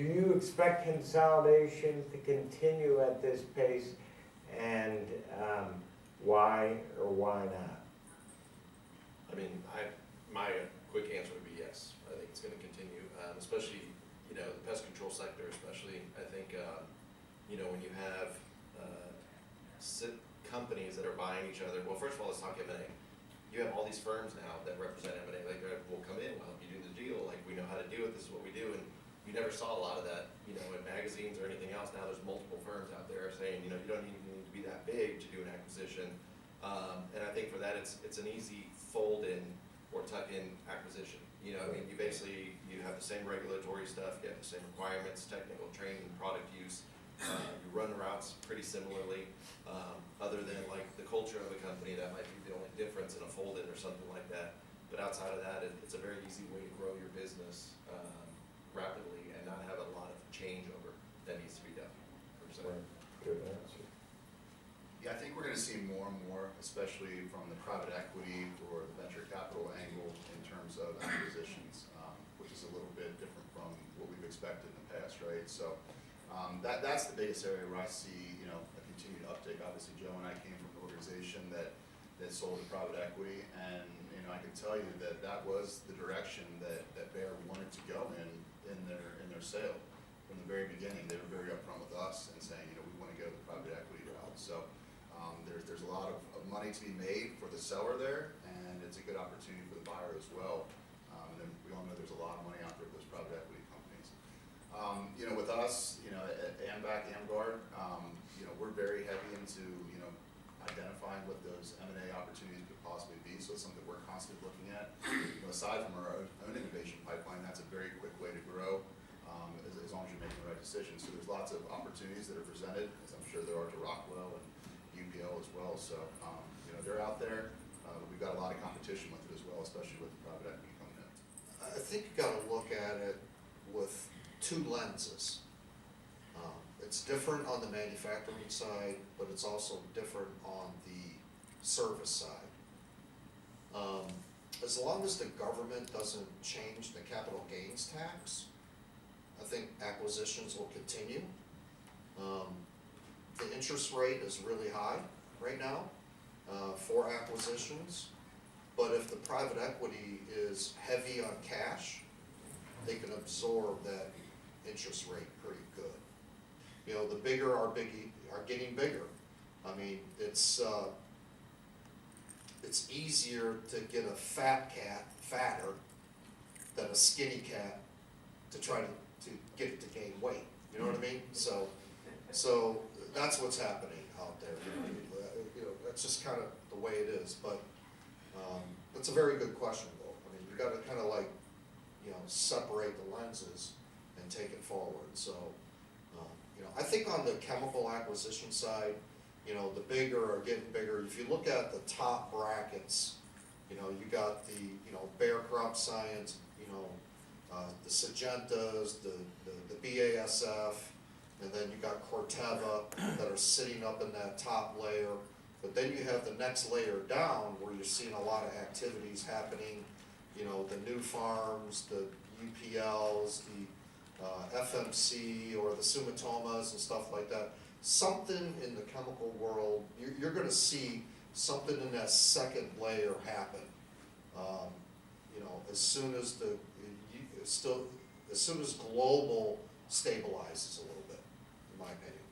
Do you expect consolidation to continue at this pace, and why or why not? I mean, my quick answer would be yes. I think it's going to continue, especially, you know, the pest control sector, especially. I think, you know, when you have companies that are buying each other. Well, first of all, let's talk M&A. You have all these firms now that represent M&A. Like, we'll come in, we'll help you do the deal. Like, we know how to do it. This is what we do. And you never saw a lot of that, you know, in magazines or anything else. Now there's multiple firms out there saying, you know, you don't even need to be that big to do an acquisition. And I think for that, it's an easy fold-in or tuck-in acquisition. You know, I mean, you have the same regulatory stuff, you have the same requirements, technical training, product use. You run routes pretty similarly, other than like the culture of the company. That might be the only difference in a fold-in or something like that. But outside of that, it's a very easy way to grow your business rapidly and not have a lot of changeover that needs to be done. Good answer. Yeah, I think we're going to see more and more, especially from the private equity or the venture capital angle in terms of acquisitions, which is a little bit different from what we've expected in the past, right? So that's the biggest area where I see, you know, a continued uptick. Obviously, Joe and I came from an organization that sold to private equity, and you know, I can tell you that was the direction that Bayer wanted to go in their sale. From the very beginning, they were very upfront with us and saying, you know, we want to go the private equity route. So there's a lot of money to be made for the seller there, and it's a good opportunity for the buyer as well. And then we all know there's a lot of money out there for those private equity companies. You know, with us, you know, at AMGUARD, you know, we're very heavy into, you know, identifying what those M&A opportunities could possibly be. So it's something we're constantly looking at. You know, aside from our own innovation pipeline, that's a very quick way to grow, as long as you're making the right decisions. So there's lots of opportunities that are presented, as I'm sure there are to Rockwell and UPL as well. So, you know, they're out there. We've got a lot of competition with it as well, especially with the private equity coming in. I think you got to look at it with two lenses. It's different on the manufacturing side, but it's also different on the service side. As long as the government doesn't change the capital gains tax, I think acquisitions will continue. The interest rate is really high right now for acquisitions, but if the private equity is heavy on cash, they can absorb that interest rate pretty good. You know, the bigger are getting bigger. I mean, it's easier to get a fat cat fatter than a skinny cat to try to get it to gain weight. You know what I mean? So that's what's happening out there. You know, that's just kind of the way it is. But that's a very good question, though. I mean, you got to kind of like, you know, separate the lenses and take it forward. So, you know, I think on the chemical acquisition side, you know, the bigger are getting bigger. If you look at the top brackets, you know, you got the, you know, Bayer Crop Science, you know, the Sygentas, the BASF, and then you got Corteva that are sitting up in that top layer. But then you have the next layer down where you're seeing a lot of activities happening, you know, the new farms, the UPLs, the FMC or the Sumitomas and stuff like that. Something in the chemical world, you're going to see something in that second layer happen. You know, as soon as global stabilizes a little bit, in my opinion.